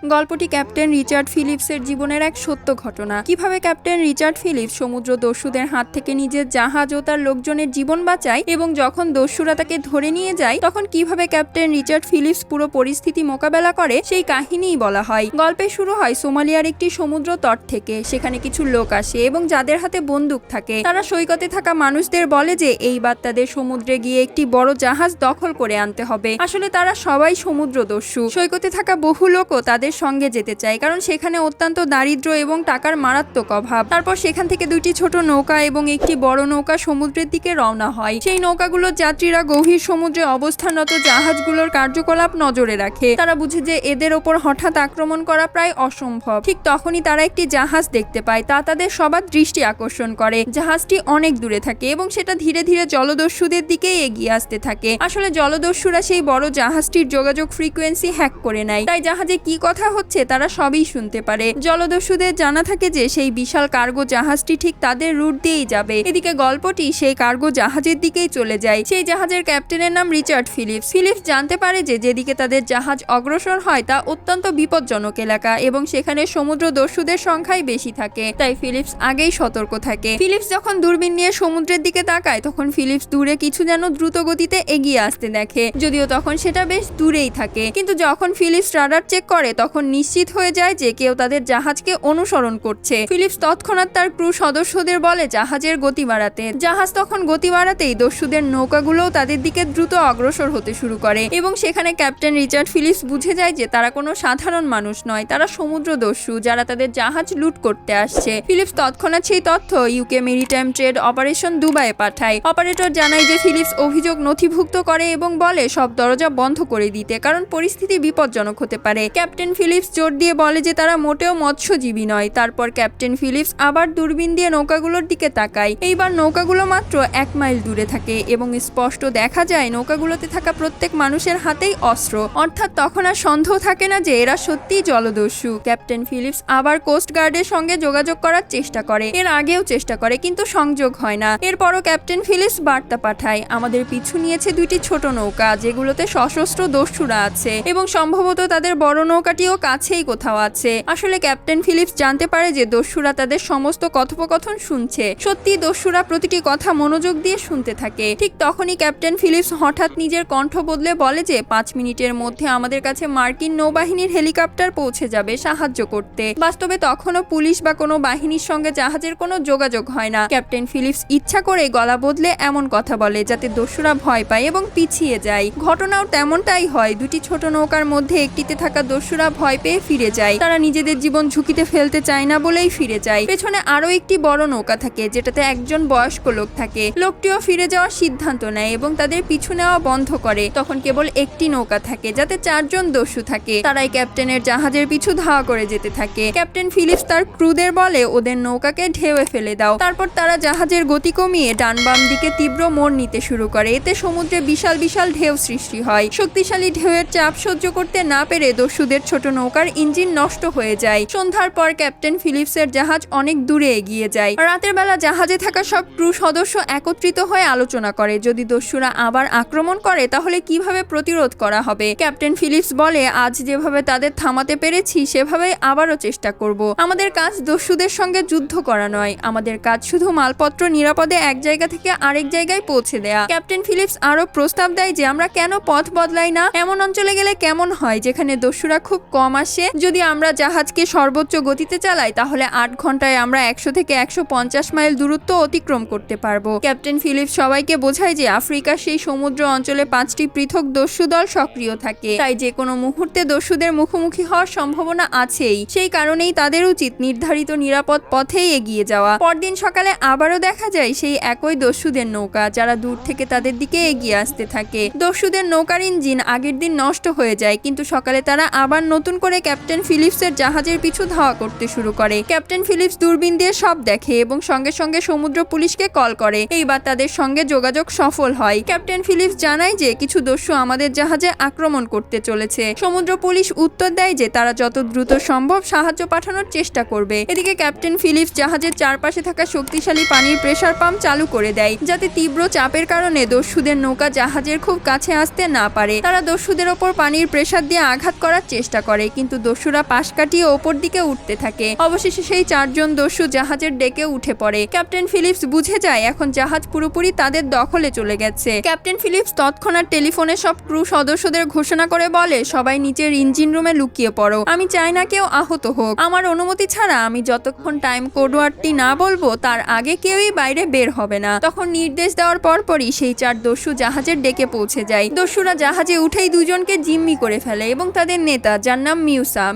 গল্পটি captain Richard ফিলিপসের জীবনের এক সত্য ঘটনা। কিভাবে ক্যাপ্টেন রিচার্ড ফিলিপস সমুদ্র দস্যুদের হাত থেকে নিজের জাহাজ ও তার লোকজনের জীবন বাঁচায় এবং যখন দস্যুরা তাকে ধরে নিয়ে যায় তখন কিভাবে ক্যাপ্টেন রিচার্ড ফিলিপস পুরো পরিস্থিতি মোকাবেলা করে সেই কাহিনীই বলা হয়। গল্পে শুরু হয় সোমালিয়ার একটি সমুদ্র তট থেকে। সেখানে কিছু লোক আসে এবং যাদের হাতে বন্দুক থাকে তারা সৈকতে থাকা মানুষদের বলে যে এইবার তাদের সমুদ্রে গিয়ে একটি বড় জাহাজ দখল করে আনতে হবে। আসলে তারা সবাই সমুদ্র দস্যু। সৈকতে থাকা বহু লোকও তাদের সঙ্গে যেতে চায় কারণ সেখানে অত্যন্ত দারিদ্র এবং টাকার মারাত্মক অভাব। তারপর সেখান থেকে দুইটি ছোট নৌকা এবং একটি বড় নৌকা সমুদ্রের দিকে রওনা হয়। সেই নৌকাগুলোর যাত্রীরা গভীর সমুদ্রে অবস্থানরত জাহাজগুলোর কার্যকলাপ নজরে রাখে। তারা বুঝে যে এদের ওপর হঠাৎ আক্রমণ করা প্রায় অসম্ভব। ঠিক তখনই তারা একটি জাহাজ দেখতে পায়। তা তাদের সবার দৃষ্টি আকর্ষণ করে। জাহাজটি অনেক দূরে থাকে এবং সেটা ধীরে ধীরে জলদস্যুদের দিকেই এগিয়ে আসতে থাকে। আসলে জলদস্যুরা সেই বড় জাহাজটির যোগাযোগ ফ্রিকোয়েন্সি হ্যাক করে নেয়, তাই জাহাজে কি কথা হচ্ছে তারা সবই শুনতে পারে। জলদস্যুদের জানা থাকে যে সেই বিশাল কার্গো জাহাজটি ঠিক তাদের রুট দিয়েই যাবে। এদিকে গল্পটি সেই কার্গো জাহাজের দিকেই চলে যায়। সেই জাহাজের ক্যাপ্টেনের নাম রিচার্ড ফিলিপস। ফিলিপস জানতে পারে যে যেদিকে তাদের জাহাজ অগ্রসর হয় তা অত্যন্ত বিপজ্জনক এলাকা এবং সেখানে সমুদ্র দস্যুদের সংখ্যাই বেশি থাকে, তাই ফিলিপস আগেই সতর্ক থাকে। ফিলিপস যখন দূরবীন নিয়ে সমুদ্রের দিকে তাকায় তখন ফিলিপস দূরে কিছু যেন দ্রুত গতিতে এগিয়ে আসতে দেখে, যদিও তখন সেটা বেশ দূরেই থাকে। কিন্তু যখন ফিলিপস রাডার চেক করে তখন নিশ্চিত হয়ে যায় যে কেউ তাদের জাহাজকে অনুসরণ করছে। ফিলিপস তৎক্ষণাৎ তার ক্রু সদস্যদের বলে জাহাজের গতি বাড়াতে। জাহাজ তখন গতি বাড়াতেই দস্যুদের নৌকাগুলোও তাদের দিকে দ্রুত অগ্রসর হতে শুরু করে এবং সেখানে ক্যাপ্টেন রিচার্ড ফিলিপস বুঝে যায় যে তারা কোনো সাধারণ মানুষ নয়, তারা সমুদ্র দস্যু যারা তাদের জাহাজ লুট করতে আসছে। ফিলিপস তৎক্ষণাৎ সেই তথ্য ইউকে মেরিটাইম ট্রেড অপারেশন দুবাইয়ে পাঠায়। অপারেটর জানায় যে ফিলিপস অভিযোগ নথিভুক্ত করে এবং বলে সব দরজা বন্ধ করে দিতে কারণ পরিস্থিতি বিপজ্জনক হতে পারে। ক্যাপ্টেন ফিলিপস জোর দিয়ে বলে যে তারা মোটেও মৎস্যজীবী নয়। তারপর ক্যাপ্টেন ফিলিপস আবার দূরবীন দিয়ে নৌকাগুলোর দিকে তাকায়। এইবার নৌকাগুলো মাত্র 1 মাইল দূরে থাকে এবং স্পষ্ট দেখা যায় নৌকাগুলোতে থাকা প্রত্যেক মানুষের হাতেই অস্ত্র। অর্থাৎ তখন আর সন্দেহ থাকে না যে এরা সত্যিই জলদস্যু। ক্যাপ্টেন ফিলিপস আবার কোস্ট গার্ডের সঙ্গে যোগাযোগ করার চেষ্টা করে, এর আগেও চেষ্টা করে কিন্তু সংযোগ হয় না। এরপরও ক্যাপ্টেন ফিলিপস বার্তা পাঠায়, আমাদের পিছু নিয়েছে দুইটি ছোট নৌকা যেগুলোতে সশস্ত্র দস্যুরা আছে এবং সম্ভবত তাদের বড় নৌকাটিও কাছেই কোথাও আছে। আসলে ক্যাপ্টেন ফিলিপস জানতে পারে যে দস্যুরা তাদের সমস্ত কথোপকথন শুনছে। সত্যি দস্যুরা প্রতিটি কথা মনোযোগ দিয়ে শুনতে থাকে। ঠিক তখনই ক্যাপ্টেন ফিলিপস হঠাৎ নিজের কণ্ঠ বদলে বলে যে 5 মিনিটের মধ্যে আমাদের কাছে মার্কিন নৌবাহিনীর হেলিকপ্টার পৌঁছে যাবে সাহায্য করতে। বাস্তবে তখনও পুলিশ বা কোনো বাহিনীর সঙ্গে জাহাজের কোনো যোগাযোগ হয় না। ক্যাপ্টেন ফিলিপস ইচ্ছা করে গলা বদলে এমন কথা বলে যাতে দস্যুরা ভয় পায় এবং পিছিয়ে যায়। ঘটনাও তেমনটাই হয়। দুটি ছোট নৌকার মধ্যে একটিতে থাকা দস্যুরা ভয় পেয়ে ফিরে যায়। তারা নিজেদের জীবন ঝুঁকিতে ফেলতে চায় না বলেই ফিরে যায়। পেছনে আরো একটি বড় নৌকা থাকে যেটাতে একজন বয়স্ক লোক থাকে। লোকটিও ফিরে যাওয়ার সিদ্ধান্ত নেয় এবং তাদের পিছু নেওয়া বন্ধ করে। তখন কেবল একটি নৌকা থাকে যাতে 4 জন দস্যু থাকে। তারাই ক্যাপ্টেনের জাহাজের পিছু ধাওয়া করে যেতে থাকে। ক্যাপ্টেন ফিলিপস তার ক্রুদের বলে ওদের নৌকাকে ঢেউয়ে ফেলে দাও। তারপর তারা জাহাজের গতি কমিয়ে ডান বাম দিকে তীব্র মোড় নিতে শুরু করে। এতে সমুদ্রে বিশাল বিশাল ঢেউ সৃষ্টি হয়। শক্তিশালী ঢেউয়ের চাপ সহ্য করতে না পেরে দস্যুদের ছোট নৌকার ইঞ্জিন নষ্ট হয়ে যায়। সন্ধ্যার পর ক্যাপ্টেন ফিলিপসের জাহাজ অনেক দূরে এগিয়ে যায়। রাতের বেলা জাহাজে থাকা সব ক্রু সদস্য একত্রিত হয়ে আলোচনা করে যদি দস্যুরা আবার আক্রমণ করে তাহলে কিভাবে প্রতিরোধ করা হবে। ক্যাপ্টেন ফিলিপস বলে আজ যেভাবে তাদের থামাতে পেরেছি সেভাবেই আবারও চেষ্টা করব। আমাদের কাজ দস্যুদের সঙ্গে যুদ্ধ করা নয়, আমাদের কাজ শুধু মালপত্র নিরাপদে এক জায়গা থেকে আরেক জায়গায় পৌঁছে দেয়া। ক্যাপ্টেন ফিলিপস আরো প্রস্তাব দেয় যে আমরা কেন পথ বদলাই না, এমন অঞ্চলে গেলে কেমন হয় যেখানে দস্যুরা খুব কম আসে। যদি আমরা জাহাজকে সর্বোচ্চ গতিতে চালাই তাহলে 8 ঘন্টায় আমরা 100 থেকে 150 মাইল দূরত্ব অতিক্রম করতে পারবো। ক্যাপ্টেন ফিলিপস সবাইকে বোঝায় যে আফ্রিকার সেই সমুদ্র অঞ্চলে 5টি পৃথক দস্যু দল সক্রিয় থাকে, তাই যে কোনো মুহূর্তে দস্যুদের মুখোমুখি হওয়ার সম্ভাবনা আছেই। সেই কারণেই তাদের উচিত নির্ধারিত নিরাপদ পথেই এগিয়ে যাওয়া। পরদিন সকালে আবারও দেখা যায় সেই একই দস্যুদের নৌকা যারা দূর থেকে তাদের দিকে এগিয়ে আসতে থাকে। দস্যুদের নৌকার ইঞ্জিন আগের দিন নষ্ট হয়ে যায় কিন্তু সকালে তারা আবার নতুন করে ক্যাপ্টেন ফিলিপসের জাহাজের পিছু ধাওয়া করতে শুরু করে। ক্যাপ্টেন ফিলিপস দূরবীন দিয়ে সব দেখে এবং সঙ্গে সঙ্গে সমুদ্র পুলিশকে কল করে। এইবার তাদের সঙ্গে যোগাযোগ সফল হয়। ক্যাপ্টেন ফিলিপস জানায় যে কিছু দস্যু আমাদের জাহাজে আক্রমণ করতে চলেছে। সমুদ্র পুলিশ উত্তর দেয় যে তারা যত দ্রুত সম্ভব সাহায্য পাঠানোর চেষ্টা করবে। এদিকে ক্যাপ্টেন ফিলিপস জাহাজের চারপাশে থাকা শক্তিশালী পানির প্রেসার পাম্প চালু করে দেয় যাতে তীব্র চাপের কারণে দস্যুদের নৌকা জাহাজের খুব কাছে আসতে না পারে। তারা দস্যুদের ওপর পানির প্রেসার দিয়ে আঘাত করার চেষ্টা করে করে, কিন্তু দস্যুরা পাশ কাটিয়ে ওপর দিকে উঠতে থাকে। অবশেষে সেই 4 জন দস্যু জাহাজের ডেকে উঠে পড়ে। ক্যাপ্টেন ফিলিপস বুঝে যায় এখন জাহাজ পুরোপুরি তাদের দখলে চলে গেছে। ক্যাপ্টেন ফিলিপস তৎক্ষণাৎ টেলিফোনে সব ক্রু সদস্যদের ঘোষণা করে বলে, সবাই নিচের ইঞ্জিন রুমে লুকিয়ে পড়ো। আমি চাই না কেউ আহত হোক। আমার অনুমতি ছাড়া আমি যতক্ষণ টাইম কোড ওয়ার্ডটি না বলবো তার আগে কেউই বাইরে বের হবে না। তখন নির্দেশ দেওয়ার পরপরই সেই 4 দস্যু জাহাজের ডেকে পৌঁছে যায়। দস্যুরা জাহাজে উঠেই দুজনকে জিম্মি করে ফেলে এবং তাদের নেতা, যার নাম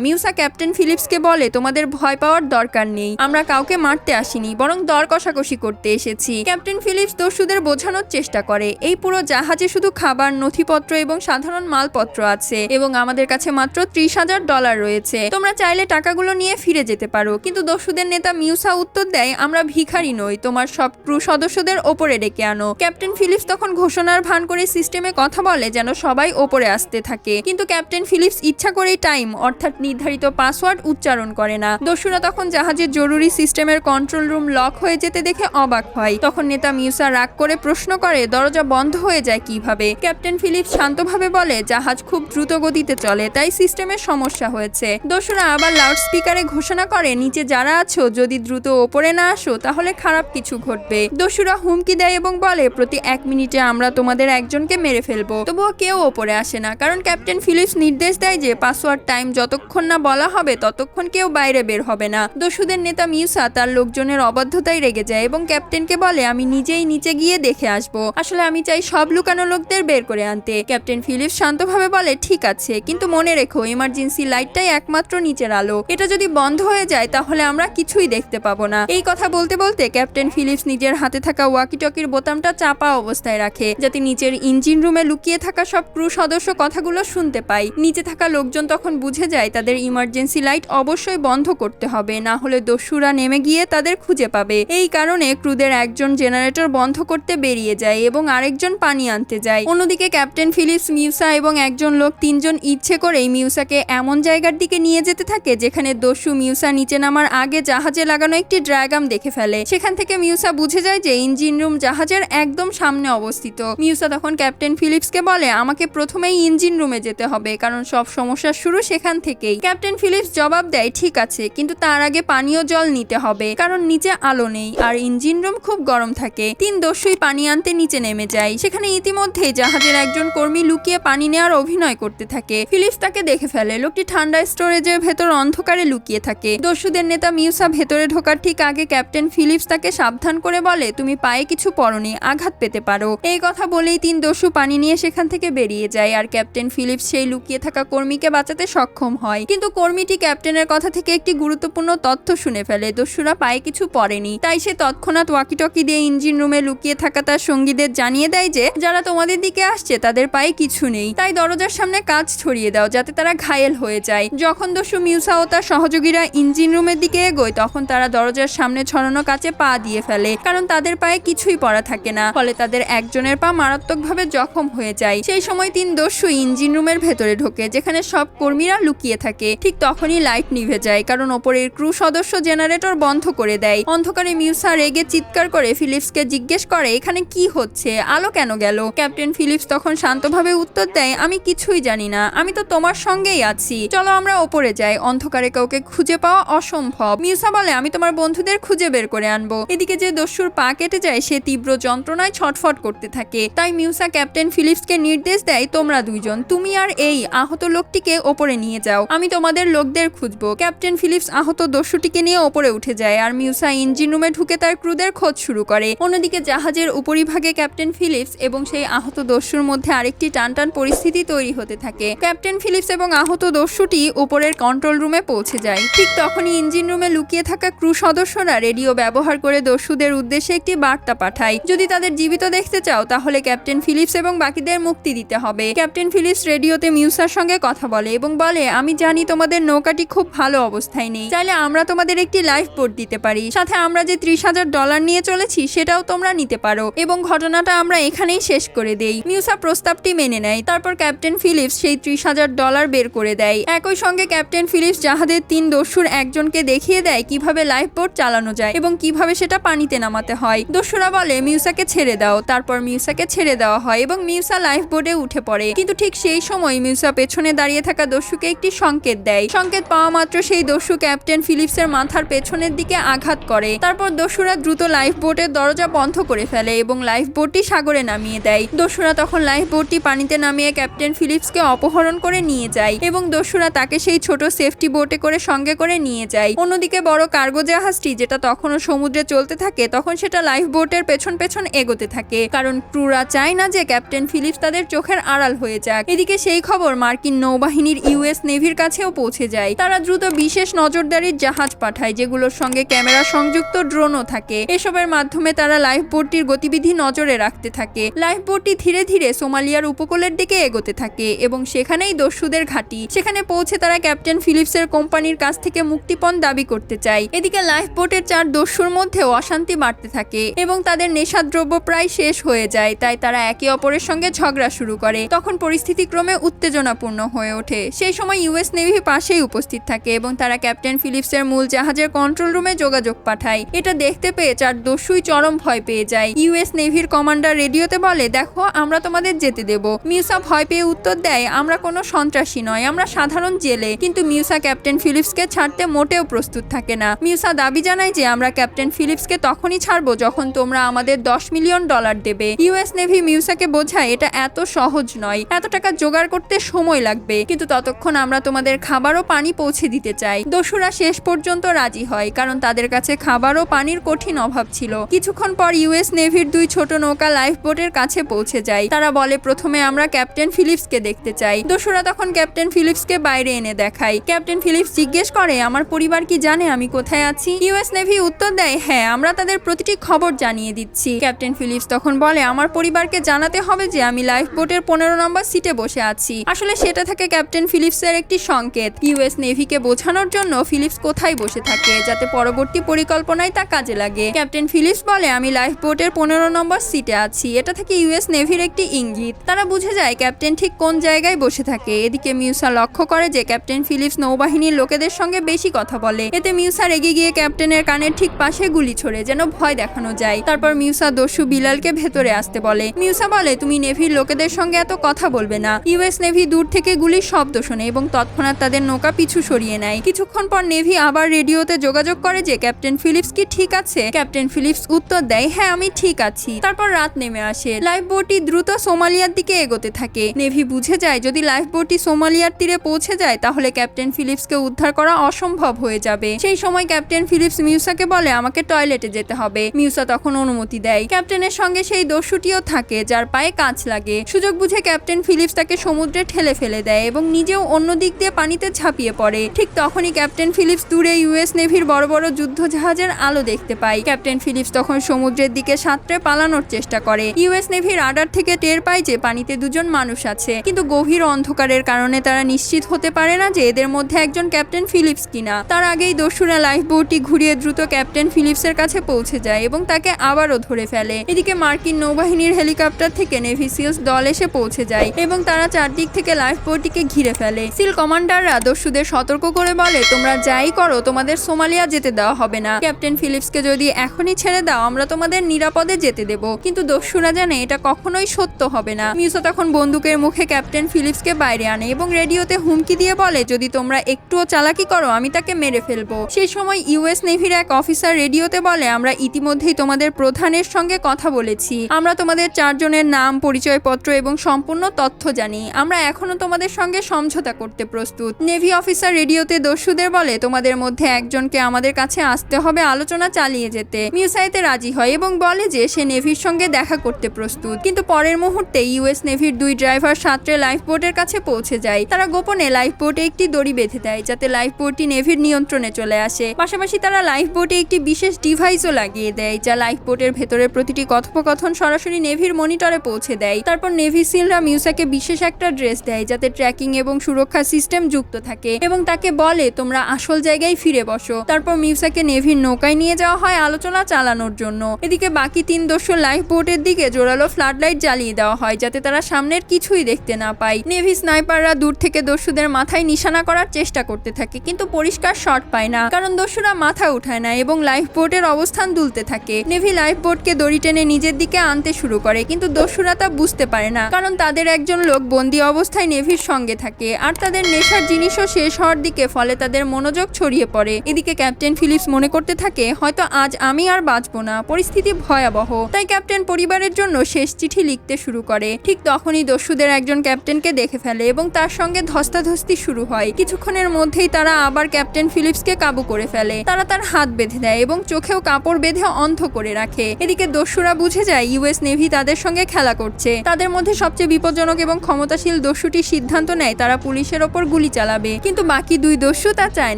মিউসা ক্যাপ্টেন ফিলিপসকে বলে, তোমাদের ভয় পাওয়ার দরকার নেই, আমরা কাউকে মারতে আসিনি, বরং দর কষাকষি করতে এসেছি। ক্যাপ্টেন ফিলিপস দস্যুদের বোঝানোর চেষ্টা করে, এই পুরো জাহাজে শুধু খাবার, নথিপত্র এবং সাধারণ মালপত্র আছে এবং আমাদের কাছে মাত্র $30,000 রয়েছে। তোমরা চাইলে টাকাগুলো নিয়ে ফিরে যেতে পারো। কিন্তু দস্যুদের নেতা মিউসা উত্তর দেয়, আমরা ভিখারি নই, তোমার সব ক্রু সদস্যদের ওপরে ডেকে আনো। ক্যাপ্টেন ফিলিপস তখন ঘোষণার ভান করে সিস্টেমে কথা বলে যেন সবাই ওপরে আসতে থাকে, কিন্তু ক্যাপ্টেন ফিলিপস ইচ্ছা করেই টাইম অর্থাৎ নির্ধারিত পাসওয়ার্ড উচ্চারণ করে না। দস্যুরা তখন জাহাজের জরুরি সিস্টেমের কন্ট্রোল রুম লক হয়ে যেতে দেখে অবাক হয়। তখন নেতা মিউসা রাগ করে প্রশ্ন করে, দরজা বন্ধ হয়ে যায় কিভাবে? ক্যাপ্টেন ফিলিপস শান্তভাবে বলে, জাহাজ খুব দ্রুত গতিতে চলে, তাই সিস্টেমের সমস্যা হয়েছে। দস্যুরা আবার লাউড স্পিকারে ঘোষণা করে, নিচে যারা আছো যদি দ্রুত ওপরে না আসো তাহলে খারাপ কিছু ঘটবে। দস্যুরা হুমকি দেয় এবং বলে, প্রতি 1 মিনিটে আমরা তোমাদের একজনকে মেরে ফেলবো। তবুও কেউ ওপরে আসে না, কারণ ক্যাপ্টেন ফিলিপস নির্দেশ দেয় যে পাসওয়ার্ড টাইম যতক্ষণ না বলা হবে ততক্ষণ কেউ বাইরে বের হবে না। দস্যুদের নেতা মিউসা তার লোকজনের অবাধ্যতায় রেগে যায় এবং ক্যাপ্টেনকে বলে, আমি নিজেই নিচে গিয়ে দেখে আসবো, আসলে আমি চাই সব লুকানো লোকদের বের করে আনতে। ক্যাপ্টেন ফিলিপস শান্তভাবে বলে, ঠিক আছে, কিন্তু মনে রেখো ইমার্জেন্সি লাইটটাই একমাত্র নিচের আলো, এটা যদি বন্ধ হয়ে যায় তাহলে আমরা কিছুই দেখতে পাবো না। এই কথা বলতে বলতে ক্যাপ্টেন ফিলিপস নিজের হাতে থাকা ওয়াকি টকির বোতামটা চাপা অবস্থায় রাখে, যাতে নিচের ইঞ্জিন রুমে লুকিয়ে থাকা সব ক্রু সদস্য কথাগুলো শুনতে পায়। নিচে থাকা লোকজন তখন বুঝে যায় তাদের ইমার্জেন্সি লাইট অবশ্যই বন্ধ করতে হবে, না হলে দস্যুরা নেমে গিয়ে তাদের খুঁজে পাবে। এই কারণে ক্রুদের একজন জেনারেটর বন্ধ করতে বেরিয়ে যায় এবং আরেকজন পানি আনতে যায়। অন্যদিকে ক্যাপ্টেন ফিলিপস, মিউসা এবং একজন লোক 3 জন ইচ্ছে করেই মিউসাকে এমন জায়গার দিকে নিয়ে যেতে থাকে যেখানে দস্যু মিউসা নিচে নামার আগে জাহাজে লাগানো একটি ড্রাগাম দেখে ফেলে। সেখান থেকে মিউসা বুঝে যায় যে ইঞ্জিন রুম জাহাজের একদম সামনে অবস্থিত। মিউসা তখন ক্যাপ্টেন ফিলিপসকে বলে, আমাকে প্রথমেই ইঞ্জিন রুমে যেতে হবে, কারণ সব সমস্যার শুরু সেখান থেকেই। ক্যাপ্টেন ফিলিপস জবাব দেয়, ঠিক আছে, কিন্তু তার আগে পানীয় জল নিতে হবে, কারণ নিচে আলো নেই আর ইঞ্জিন রুম খুব গরম থাকে। 3 দস্যুই পানি আনতে নিচে নেমে যায়। সেখানে ইতিমধ্যেই জাহাজের একজন কর্মী লুকিয়ে পানি নেওয়ার অভিনয় করতে থাকে। ফিলিপস তাকে দেখে ফেলে। লোকটি ঠান্ডা স্টোরেজের ভেতর অন্ধকারে লুকিয়ে থাকে। দস্যুদের নেতা মিউসা ভেতরে ঢোকার ঠিক আগে ক্যাপ্টেন ফিলিপস তাকে সাবধান করে বলে, তুমি পায়ে কিছু পরনি, আঘাত পেতে পারো। এই কথা বলেই 3 দস্যু পানি নিয়ে সেখান থেকে বেরিয়ে যায় আর ক্যাপ্টেন ফিলিপস সেই লুকিয়ে থাকা কর্মীকে বাঁচাতে সক্ষম হয়। কিন্তু কর্মীটি ক্যাপ্টেনের কথা থেকে একটি গুরুত্বপূর্ণ তথ্য শুনে ফেলে, দস্যুরা পায়ে কিছু পরেনি। তাই সে তৎক্ষণাৎ ওয়াকি টকি দিয়ে ইঞ্জিন রুমে লুকিয়ে থাকা তার সঙ্গীদের জানিয়ে দেয় যে যারা তোমাদের দিকে আসছে তাদের পায়ে কিছু নেই, তাই দরজার সামনে কাঁচ ছড়িয়ে দাও যাতে তারা ঘায়েল হয়ে যায়। যখন দস্যু মিউসা ও তার সহযোগীরা ইঞ্জিন রুমের দিকে এগোয় তখন তারা দরজার সামনে ছড়ানো কাঁচে পা দিয়ে ফেলে, কারণ তাদের পায়ে কিছুই পরা থাকে না, ফলে তাদের একজনের পা মারাত্মকভাবে জখম হয়ে যায়। সেই সময় 3 দস্যু ইঞ্জিন রুমের ভেতরে ঢোকে যেখানে সব কর্মীরা লুকিয়ে থাকে। ঠিক তখনই লাইট নিভে যায়, কারণ ওপরের ক্রু সদস্য জেনারেটর বন্ধ করে দেয়। অন্ধকারে মিউসা রেগে চিৎকার করে ফিলিপসকে জিজ্ঞেস করে, এখানে কি হচ্ছে, আলো কেন গেল? ক্যাপ্টেন ফিলিপস তখন শান্তভাবে উত্তর দেয়, আমি কিছুই জানি না, আমি তো তোমার সঙ্গেই আছি, চলো আমরা ওপরে যাই, অন্ধকারে কাউকে খুঁজে পাওয়া অসম্ভব। মিউসা বলে, আমি তোমার বন্ধুদের খুঁজে বের করে আনবো। এদিকে যে দস্যুর পা কেটে যায় সে তীব্র যন্ত্রণায় ছটফট করতে থাকে। তাই মিউসা ক্যাপ্টেন ফিলিপসকে নির্দেশ দেয়, তোমরা 2 জন, তুমি আর এই আহত লোকটিকে ওপরে নিয়ে যাও, আমি তোমাদের লোকদের খুঁজবো। ক্যাপ্টেন ফিলিপস আহত দস্যুটিকে নিয়ে ওপরে উঠে যায় আর মিউসা ইঞ্জিন রুমে ঢুকে তার ক্রুদের খোঁজ শুরু করে। অন্যদিকে জাহাজের উপরিভাগে ক্যাপ্টেন ফিলিপস এবং সেই আহত দস্যুর মধ্যে আরেকটি টানটান পরিস্থিতি তৈরি হতে থাকে। ক্যাপ্টেন ফিলিপস এবং আহত দস্যুটি উপরের কন্ট্রোল রুমে পৌঁছে যায়। ঠিক তখনই ইঞ্জিন রুমে লুকিয়ে থাকা ক্রু সদস্যরা রেডিও ব্যবহার করে দস্যুদের উদ্দেশ্যে একটি বার্তা পাঠায়, যদি তাদের জীবিত দেখতে চাও তাহলে ক্যাপ্টেন ফিলিপস এবং বাকিদের মুক্তি দিতে হবে। ক্যাপ্টেন ফিলিপস রেডিওতে মিউসার সঙ্গে কথা বলে এবং বলে, আমি জানি তোমাদের নৌকাটি খুব ভালো অবস্থায় নেই, চাইলে আমরা তোমাদের একটি লাইফ বোট দিতে পারি, সাথে আমরা যে $30,000 নিয়ে চলেছি সেটাও তোমরা নিতে পারো এবং ঘটনাটা আমরা এখানেই শেষ করে দেই। মিউসা প্রস্তাবটি মেনে নেয়। তারপর ক্যাপ্টেন ফিলিপস সেই $30,000 বের করে দেয়। একই সঙ্গে ক্যাপ্টেন ফিলিপস জাহাজের 3 দস্যুর একজনকে দেখিয়ে দেয় কিভাবে লাইফ বোট চালানো যায় এবং কিভাবে সেটা পানিতে নামাতে হয়। দস্যুরা বলে, মিউসাকে ছেড়ে দাও। তারপর মিউসাকে ছেড়ে দেওয়া হয় এবং মিউসা লাইফ বোটে উঠে পড়ে। কিন্তু ঠিক সেই সময় মিউসা পেছনে দাঁড়িয়ে থাকা দস্যু দস্যুকে একটি সংকেত দেয়। সংকেত পাওয়া মাত্র সেই দস্যু ক্যাপ্টেন ফিলিপসের মাথার পেছনের দিকে আঘাত করে। তারপর দস্যুরা দ্রুত লাইফ বোটের দরজা বন্ধ করে ফেলে এবং লাইফ বোটটি সাগরে নামিয়ে দেয়। দস্যুরা তখন লাইফ বোটটি পানিতে নামিয়ে ক্যাপ্টেন ফিলিপসকে অপহরণ করে নিয়ে যায় এবং দস্যুরা তাকে সেই ছোট সেফটি বোটে করে সঙ্গে করে নিয়ে যায়। অন্যদিকে বড় কার্গো জাহাজটি, যেটা তখনও সমুদ্রে চলতে থাকে, তখন সেটা লাইফ বোটের পেছন পেছন এগোতে থাকে, কারণ ক্রুরা চায় না যে ক্যাপ্টেন ফিলিপস তাদের চোখের আড়াল হয়ে যাক। এদিকে সেই খবর মার্কিন নৌবাহিনীর ইউএস নেভির কাছেও পৌঁছে যায়। তারা দ্রুত বিশেষ নজরদারির জাহাজ পাঠায়, যেগুলোর সঙ্গে ক্যামেরা সংযুক্ত ড্রোনও থাকে। এসবের মাধ্যমে তারা লাইফ বোটটির গতিবিধি নজরে রাখতে থাকে। লাইফ বোটটি ধীরে ধীরে সোমালিয়ার উপকূলের দিকে এগোতে থাকে এবং সেখানেই দস্যুদের ঘাঁটি। সেখানে পৌঁছে তারা ক্যাপ্টেন ফিলিপসের কোম্পানির কাছ থেকে মুক্তিপণ দাবি করতে চায়। এদিকে লাইফ বোটের 4 দস্যুর মধ্যেও অশান্তি বাড়তে থাকে এবং তাদের নেশাদ্রব্য প্রায় শেষ হয়ে যায়, তাই তারা একে অপরের সঙ্গে ঝগড়া শুরু করে। তখন পরিস্থিতি ক্রমে উত্তেজনাপূর্ণ হয়ে ওঠে। সেই সময় ইউএস নেভি পাশেই উপস্থিত থাকে এবং তারা ক্যাপ্টেন ফিলিপসের মূল জাহাজের কন্ট্রোল রুমে যোগাযোগ পাঠায়। এটা দেখতে পেয়ে 4 দস্যুই চরম ভয় পেয়ে যায়। ইউএস নেভির কমান্ডার রেডিওতে বলে, দেখো, আমরা তোমাদের যেতে দেব। মিউসা ভয় পেয়ে উত্তর দেয়, আমরা কোনো সন্ত্রাসী নয়, আমরা সাধারণ জেলে। কিন্তু মিউসা ক্যাপ্টেন ফিলিপসকে ছাড়তে মোটেও প্রস্তুত থাকে না। মিউসা দাবি জানায় যে আমরা ক্যাপ্টেন ফিলিপসকে তখনই ছাড়বো যখন তোমরা আমাদের $10 মিলিয়ন দেবে। ইউএস নেভি মিউসাকে বোঝায় এটা এত সহজ নয়, এত টাকা জোগাড় করতে সময় লাগবে, কিন্তু ততক্ষণ আমরা তোমাদের খাবার ও পানি পৌঁছে দিতে চাই। দস্যুরা শেষ পর্যন্ত রাজি হয়, কারণ তাদের কাছে খাবার ও পানির কঠিন অভাব ছিল। কিছুক্ষণ পর ইউএস নেভির 2 ছোট নৌকা লাইফ বোটের কাছে পৌঁছে যায়। তারা বলে, প্রথমে আমরা ক্যাপ্টেন ফিলিপসকে দেখতে চাই। দস্যুরা তখন ক্যাপ্টেন ফিলিপসকে বাইরে এনে দেখায়। ক্যাপ্টেন ফিলিপস জিজ্ঞেস করে, আমার পরিবার কি জানে আমি কোথায় আছি? ইউএস নেভি উত্তর দেয়, হ্যাঁ, আমরা তাদের প্রতিটি খবর জানিয়ে দিচ্ছি। ক্যাপ্টেন ফিলিপস তখন বলে, আমার পরিবারকে জানাতে হবে যে আমি লাইফ বোটের 15 নম্বর সিটে বসে আছি। আসলে সেটা থাকে ক্যাপ্টেন ফিলিপসের একটি সংকেত, ইউএস নেভিকে বোঝানোর জন্য ফিলিপস কোথায় বসে থাকে, যাতে পরবর্তী পরিকল্পনায় তা কাজে লাগে। ক্যাপ্টেন ফিলিপস বলে, আমি লাইফ বোটের 15 নম্বর সিটে আছি। এটা থেকে ইউএস নেভির একটি ইঙ্গিত। তারা বুঝে যায় ক্যাপ্টেন ঠিক কোন জায়গায় বসে থাকে। এদিকে মিউসা লক্ষ্য করে যে ক্যাপ্টেন ফিলিপস নৌবাহিনীর লোকেদের সঙ্গে বেশি কথা বলে। এতে মিউসা রেগে গিয়ে ক্যাপ্টেনের কানের ঠিক পাশে গুলি ছোড়ে, যেন ভয় দেখানো যায়। তারপর মিউসা দস্যু বিলালকে ভেতরে আসতে বলে। মিউসা বলে, তুমি নেভির লোকেদের সঙ্গে এত কথা বলবে না। ইউএস নেভি দূর থেকে গুলির শব্দ শোনে এবং তৎক্ষণাৎ তাদের নৌকা পিছু সরিয়ে নেয়। কিছুক্ষণ পর নেভি আবার রেডিওতে যোগাযোগ করে যে ক্যাপ্টেন ফিলিপস কি ঠিক আছে। ক্যাপ্টেন ফিলিপস উত্তর দেয়, হ্যাঁ, আমি ঠিক আছি। তারপর রাত নেমে আসে। লাইফ বোটটি দ্রুত সোমালিয়ার দিকে এগোতে থাকে। নেভি বুঝে যায় যদি লাইফ বোটটি সোমালিয়ার তীরে পৌঁছে যায় তাহলে ক্যাপ্টেন ফিলিপসকে উদ্ধার করা অসম্ভব হয়ে যাবে। সেই সময় ক্যাপ্টেন ফিলিপস মিউসাকে বলে, আমাকে টয়লেটে যেতে হবে। মিউসা তখন অনুমতি দেয়। ক্যাপ্টেনের সঙ্গে সেই দস্যুটিও থাকে, যার পায়ে কাঁচ লাগে। সুযোগ বুঝে ক্যাপ্টেন ফিলিপস তাকে সমুদ্রে ঠেলে ফেলে দেয় এবং নিজেও অন্য দিক দিয়ে পানিতে ঝাঁপিয়ে পড়ে। ঠিক তখনই ক্যাপ্টেন ফিলিপস দূরে ইউএস নেভির বড় বড় যুদ্ধ জাহাজের আলো দেখতে পায়। ক্যাপ্টেন ফিলিপস তখন সমুদ্রের দিকে সাঁতরে পালানোর চেষ্টা করে। ইউএস নেভির রাডার থেকে টের পায় যে পানিতে 2 জন মানুষ আছে, কিন্তু গভীর অন্ধকারের কারণে তারা নিশ্চিত হতে পারে না যে এদের মধ্যে একজন ক্যাপ্টেন ফিলিপস কিনা। তার আগেই দস্যুরা লাইফ বোটটি ঘুরিয়ে দ্রুত ক্যাপ্টেন ফিলিপসের কাছে পৌঁছে যায় এবং তাকে আবারও ধরে ফেলে। এদিকে মার্কিন নৌবাহিনীর হেলিকপ্টার থেকে নেভি সিলস দল এসে পৌঁছে যায় এবং তারা চারদিক থেকে লাইফ বোটটিকে ঘিরে ফেলে। সিল কমান্ডাররা দস্যুদের সতর্ক করে বলে, তোমরা যাই করো তোমাদের সোমালিয়া যেতে দেওয়া হবে না। ক্যাপ্টেন ফিলিপসকে যদি এখনই ছেড়ে দাও আমরা তোমাদের নিরাপদে যেতে দেব। কিন্তু দস্যুরা জানে এটা কখনোই সত্য হবে না। মিউসা তখন বন্দুকের মুখে ক্যাপ্টেন ফিলিপসকে বাইরে আনে এবং রেডিওতে হুমকি দিয়ে বলে, যদি তোমরা একটুও চালাকি করো আমি তাকে মেরে ফেলবো। সেই সময় ইউএস নেভির এক অফিসার রেডিওতে বলে, আমরা ইতিমধ্যেই তোমাদের প্রধানের সঙ্গে কথা বলেছি। আমরা তোমাদের 4 জনের নাম, পরিচয়পত্র এবং সম্পূর্ণ তথ্য জানি। আমরা এখনো তোমাদের সঙ্গে সমঝোতা করতে প্রস্তুত। নেভি অফিসার রেডিওতে দস্যুদের বলে, তোমাদের মধ্যে একজনকে আমাদের কাছে আসতে হবে আলোচনা চালিয়ে যেতে। মিউসা এতে রাজি হয় এবং বলে যে সে নেভির সঙ্গে দেখা করতে প্রস্তুত। কিন্তু পরের মুহূর্তে ইউএস নেভির 2 ড্রাইভার সাঁতরে লাইফ বোটের কাছে পৌঁছে যায়। তারা গোপনে লাইফ বোটে একটি দড়ি বেঁধে দেয় যাতে লাইফ বোটটি নেভির নিয়ন্ত্রণে চলে আসে। পাশাপাশি তারা লাইফ বোটে একটি বিশেষ ডিভাইসও লাগিয়ে দেয় যা লাইফ বোটের ভেতরে প্রতিটি কথোপকথন সরাসরি নেভির মনিটরে পৌঁছে দেয়। তারপর নেভি সিলরা মিউসাকে বিশেষ একটা ড্রেস দেয় যাতে ট্র্যাকিং এবং সুরক্ষা সিস্টেম যুক্ত থাকে এবং তাকে বলে, তোমরা আসল জায়গায় ফিরে বসো। তারপর মিউসাকে নেভির নৌকায় নিয়ে যাওয়া হয় আলোচনা চালানোর জন্য। এদিকে বাকি 3 দস্যু লাইফ বোটের দিকে জোরালো ফ্লাড লাইট জ্বালিয়ে দেওয়া হয় যাতে তারা সামনের কিছুই দেখতে না পায়। নেভি স্নাইপাররা দূর থেকে দস্যুদের মাথায় নিশানা করার চেষ্টা করতে থাকে, কিন্তু পরিষ্কার শট পায় না কারণ দস্যুরা মাথা উঠায় না এবং লাইফ বোটের অবস্থান দুলতে থাকে। নেভি লাইফ বোটকে দড়ি টেনে নিজের দিকে আনতে শুরু করে, কিন্তু দস্যুরা তা বুঝতে পারে না কারণ তাদের একজন লোক বন্দী অবস্থায় নেভির সঙ্গে থাকে আর তাদের নেশার জিনিসও শেষ হওয়ার দিকে, ফলে তাদের মনোযোগ ছড়িয়ে পড়ে। এদিকে ক্যাপ্টেন ফিলিপস মনে করতে থাকে, হয়তো আজ আমি আর বাঁচবো না, পরিস্থিতি ভয়াবহ। তাই ক্যাপ্টেন পরিবারের জন্য শেষ চিঠি লিখতে শুরু করে। ঠিক তখনই দস্যুদের একজন ক্যাপ্টেনকে দেখে ফেলে এবং তার সঙ্গে ধস্তাধস্তি শুরু হয়। কিছুক্ষণের মধ্যেই তারা আবার ক্যাপ্টেন ফিলিপসকে কাবু করে ফেলে। তারা তার হাত বেঁধে দেয় এবং চোখেও কাপড় বেঁধে অন্ধ করে রাখে। এদিকে দস্যুরা বুঝে যায় ইউএস নেভি তাদের সঙ্গে খেলা করছে। তাদের মধ্যে সবচেয়ে বিপজ্জনক এবং ক্ষমতাশীল দস্যুটি সিদ্ধান্ত নেয় তারা পুলিশের ওপর গুলি চালাবে, কিন্তু বাকি দুই দস্যু তা চায়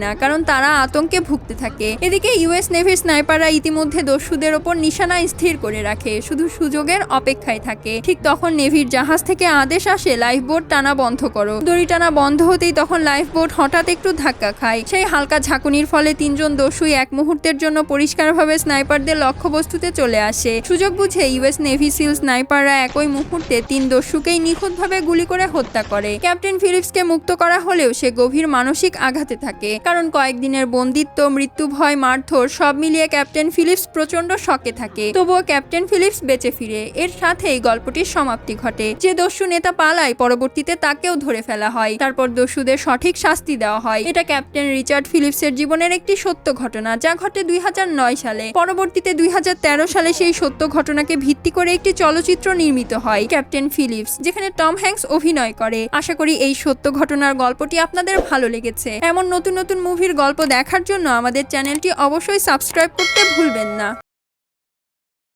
না, কারণ তারা আতঙ্কে ভুগতে থাকে। এদিকে ইউএস নেভির স্নাইপাররা ইতিমধ্যে দস্যুদের ওপর নিশানা স্থির করে রাখে, শুধু সুযোগের অপেক্ষায় থাকে। ঠিক তখন নেভির জাহাজ থেকে আদেশ আসে, লাইফবোট টানা বন্ধ করো। দড়ি টানা বন্ধ হতেই তখন লাইফবোট হঠাৎ একটু ধাক্কা খায়। সেই হালকা ঝাঁকুনির ফলে তিনজন দস্যুই এক মুহূর্তের জন্য পরিষ্কারভাবে স্নাইপারদের লক্ষ্যবস্তুতে চলে আসে। সুযোগ বুঝে ইউএস নেভি সিল স্নাইপাররা একই মুহূর্তে তিন দস্যুকেই নিখুঁতভাবে গুলি করে হত্যা করে। ক্যাপ্টেন ফিলিপসকে মুক্ত করা হলেও সে গভীর মানসিক আঘাতে থাকে, কারণ কয়েকদিনের বন্দিত্ব, মৃত্যু ভয়, মারধর সব মিলিয়ে ক্যাপ্টেন ফিলিপস প্রচন্ড শকে থাকে। তবুও ক্যাপ্টেন ফিলিপস বেঁচে ফিরে। এর সাথেই গল্পটির সমাপ্তি ঘটে। যে দস্যু নেতা পালায়, পরবর্তীতে তাকেও ধরে ফেলা হয়। তারপর দস্যুদের সঠিক শাস্তি দেওয়া হয়। এটা ক্যাপ্টেন রিচার্ড ফিলিপসের জীবনের একটি সত্য ঘটনা, যা ঘটে 2009 সালে। পরবর্তীতে 2013 সালে সেই সত্য ঘটনাকে ভিত্তি করে একটি চলচ্চিত্র নির্মিত হয়, ক্যাপ্টেন ফিলিপস, যেখানে টম হ্যাঙ্কস অভিনয় করে। আশা করি এই সত্য ঘটনার গল্পটি আপনাদের ভালো লেগেছে। এমন নতুন নতুন মুভির গল্প দেখার জন্য আমাদের চ্যানেলটি অবশ্যই সাবস্ক্রাইব করতে ভুলবেন না।